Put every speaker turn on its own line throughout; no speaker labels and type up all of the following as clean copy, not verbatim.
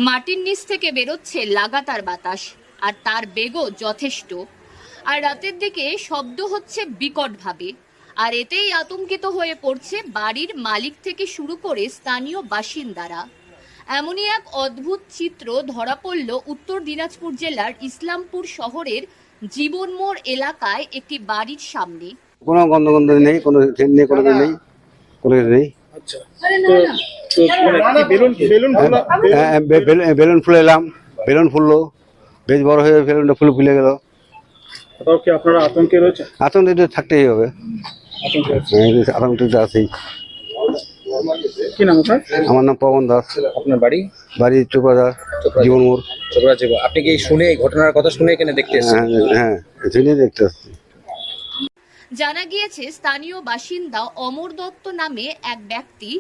মাটির নিচ থেকে বেরোচ্ছে লাগাতার বাতাস, আর তার বেগও যথেষ্ট। আর রাতের দিকে শব্দ হচ্ছে বিকটভাবে, আর এতেই আতঙ্কিত হয়ে পড়ছে বাড়ির মালিক থেকে শুরু করে স্থানীয় বাসিন্দারা। এমনই এক অদ্ভুত চিত্র ধরা পড়ল উত্তর দিনাজপুর জেলার ইসলামপুর শহরের জীবনমোড় এলাকায় একটি বাড়ির সামনে।
কোনো গন্ধ নেই, কোনো নেই, কোনো নেই, কোনো নেই।
আচ্ছা, তো মানে কি
বেলুন ফুলে এলাম, বেলুন ফুললো, বেশ বড় হয়ে বেলুনটা ফুলে গেল।
তাও কি আপনারা আতঙ্কে রয়েছে?
আতঙ্ক তো থাকতেই হবে, আতঙ্ক তো আছেই।
কি নাম আপনার?
আমার নাম পবন দাস।
আপনার বাড়ি?
বাড়ি চোপড়া, জীবনমোড়।
আপনি কি শুনে এই ঘটনার কথা শুনে এখানে দেখতে এসেছেন?
হ্যাঁ, দেখতে আসছি।
জানা গিয়েছে স্থানীয় বাসিন্দা অমর দত্ত নামে এক ব্যক্তি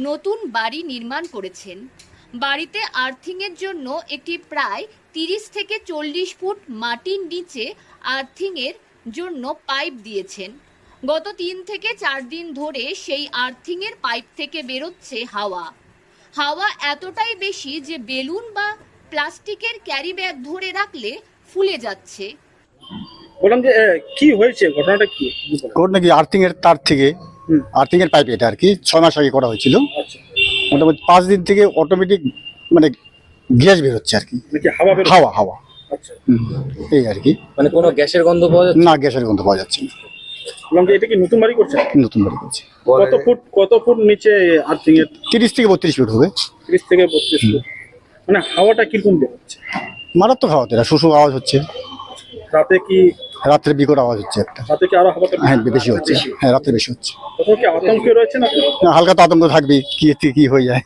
নতুন বাড়ি নির্মাণ করেছেন। বাড়িতে আর্থিংয়ের জন্য একটি প্রায় 30 থেকে 40 ফুট মাটির নিচে আর্থিংয়ের জন্য পাইপ দিয়েছেন। গত 3 থেকে 4 দিন ধরে সেই আর্থিংয়ের পাইপ থেকে বেরোচ্ছে হাওয়া এতটাই বেশি যে বেলুন বা প্লাস্টিকের ক্যারি ব্যাগ ধরে রাখলে ফুলে যাচ্ছে।
বললাম যে কি হয়েছে, ঘটনাটা কি?
ঘটনা কি, আর্থিং এর তার থেকে আর্থিং এর পাইপ, এটা আর কি 6 মাস আগে করা হয়েছিল।
আচ্ছা,
মোটামুটি 5 দিন থেকে অটোমেটিক মানে গ্যাস বেরোচ্ছে আর কি,
নাকি হাওয়া বের?
হাওয়া।
আচ্ছা,
এই আর কি।
মানে কোনো গ্যাসের গন্ধ পাওয়া যাচ্ছে
না, গ্যাসের গন্ধ পাওয়া যাচ্ছে না।
বললাম যে এটা কি নতুন বাড়ি করছে?
নতুন বাড়ি করছে।
কত ফুট নিচে আর্থিং এর?
30 থেকে 32 ফুট হবে।
30 থেকে 32 ফুট। মানে হাওয়াটা কিরকম বের হচ্ছে?
মারাত্মক হাওয়া, এটা শুশু আওয়াজ হচ্ছে।
রাতে কি?
রাত্রে বিকট আওয়াজ হচ্ছে একটা।
রাতে কি আরো হাওয়াটা?
হ্যাঁ, বেশি হচ্ছে। হ্যাঁ, রাত্রে বেশি হচ্ছে।
কোথাও কি আতঙ্কে রয়েছে না?
না, হালকা তো আতঙ্ক থাকবেই, কি হয়ে যায়।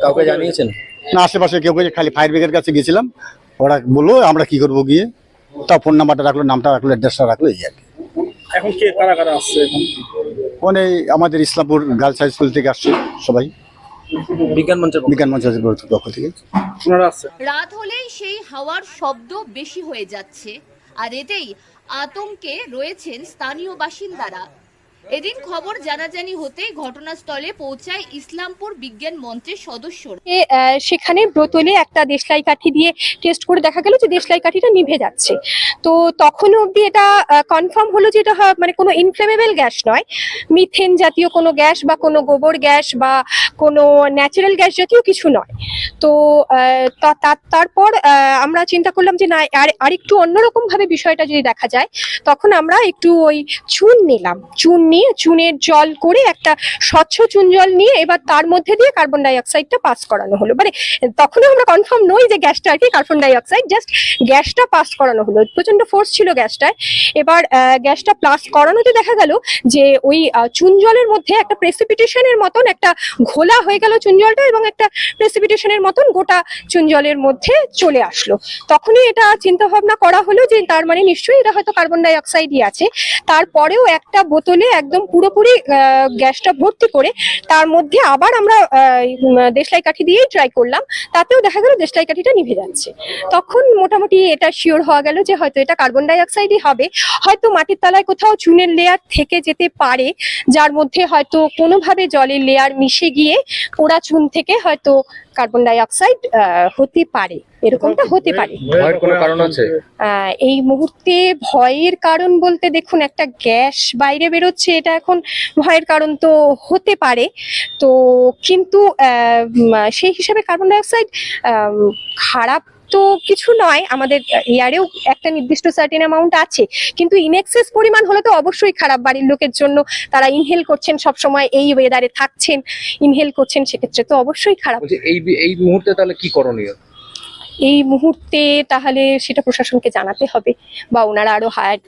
কাউকে জানিয়েছেন?
না, আশেপাশে কেউ খালি ফায়ার ব্রিগেডের কাছে গেছিলাম, ওরা বললো আমরা কি করবো গিয়ে, তা ফোন নাম্বারটা রাখলো, নামটা রাখলো, অ্যাড্রেসটা রাখলো, এই আর কি।
এখন কে কারা আসছে এখন?
মানে আমাদের ইসলামপুর গার্লস হাই স্কুল থেকে আসছে সবাই, বিজ্ঞান মঞ্চের পক্ষ থেকে।
রাত হলেই সেই হাওয়ার শব্দ বেশি হয়ে যাচ্ছে, আর এতেই আতঙ্কে রয়েছেন স্থানীয় বাসিন্দারা। এদিন খবর জানাজানি হতেই ঘটনাস্থলে পৌঁছায় ইসলামপুর বিজ্ঞান মঞ্চের সদস্যরা।
সেখানে বোতলে একটা দেশলাই কাঠি দিয়ে টেস্ট করে দেখা গেল যে দেশলাই কাঠিটা নিভে যাচ্ছে। তো তখন অবধি এটা কনফার্ম হলো যে এটা মানে কোনো ইনফ্লেমেবল গ্যাস নয়, মিথেন জাতীয় কোনো গ্যাস বা কোনো গোবর গ্যাস বা কোনো ন্যাচারাল গ্যাস জাতীয় কিছু নয়। তো তারপর আমরা চিন্তা করলাম যে না, আর একটু অন্যরকম ভাবে বিষয়টা যদি দেখা যায়, তখন আমরা একটু ওই চুন নিলাম, চুনের জল করে একটা স্বচ্ছ চুন জল নিয়ে এবার তার মধ্যে দিয়ে কার্বন ডাই অক্সাইডটা পাস করানো হলো। মানে তখনও আমরা কনফার্ম নই যে গ্যাসটা আর কি কার্বন ডাই অক্সাইড, জাস্ট গ্যাসটা পাস করানো হলো। প্রচন্ড ফোর্স ছিল গ্যাসটায়। এবার গ্যাসটা পাস করানোতে দেখা গেল যে ওই চুন জলের মধ্যে একটা প্রেসিপিটেশনের মতন একটা ঘোলা হয়ে গেল চুন জলটা, এবং একটা প্রেসিপিটেশনের মতন গোটা চুন জলের মধ্যে চলে আসলো। তখনই এটা চিন্তা ভাবনা করা হলো যে তার মানে নিশ্চয়ই এটা হয়তো কার্বন ডাই অক্সাইডই আছে। তারপরেও একটা বোতলে একদম পুরোপুরি গ্যাসটা ভর্তি করে তার মধ্যে আবার আমরা দেশলাই কাঠি দিয়েই ট্রাই করলাম, তাতেও দেখা গেল দেশলাই কাঠিটা নিভে যাচ্ছে। তখন মোটামুটি এটা শিওর হওয়া গেল যে হয়তো এটা কার্বন ডাই অক্সাইডই হবে। হয়তো মাটির তলায় কোথাও চুনের লেয়ার থেকে যেতে পারে, যার মধ্যে হয়তো কোনোভাবে জলের লেয়ার মিশে গিয়ে পোড়া চুন থেকে হয়তো কার্বন ডাই অক্সাইড হতে পারে, এরকমটা হতে পারে।
ভয়ের কোনো কারণ আছে?
এই মুহূর্তে ভয়ের কারণ বলতে দেখুন, একটা গ্যাস বাইরে বেরোচ্ছে, এটা এখন ভয়ের কারণ তো হতে পারে। তো কিন্তু সেই হিসাবে কার্বন ডাই অক্সাইড খারাপ তো কিছু নয়, আমাদের এয়ারেও একটা নির্দিষ্ট সার্টেন অ্যামাউন্ট আছে, কিন্তু ইনএক্সেস পরিমাণ হলে তো অবশ্যই খারাপ। বাড়ির লোকের জন্য তারা ইনহেল করছেন, সবসময় এই ওয়েদারে থাকছেন, ইনহেল করছেন, সেক্ষেত্রে তো অবশ্যই খারাপ।
এই মুহূর্তে তাহলে কি করণীয়?
এই মুহূর্তে তাহলে সেটা প্রশাসনকে জানাতে হবে, বা ওনারা আরো হায়ার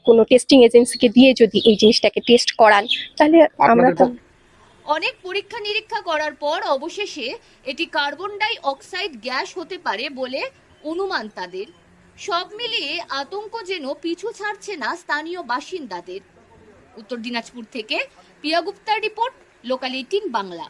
কোনো টেস্টিং এজেন্সিকে দিয়ে যদি এই জিনিসটাকে টেস্ট করান, তাহলে আমরা তো
অনেক পরীক্ষা নিরীক্ষা করার পর অবশেষে এটি কার্বন ডাই অক্সাইড গ্যাস হতে পারে বলে অনুমান তাদের। সব মিলিয়ে আতঙ্ক যেন পিছু ছাড়ছে না স্থানীয় বাসিন্দাদের। উত্তর দিনাজপুর থেকে পিয়া গুপ্তার রিপোর্ট, লোকাল 18 বাংলা।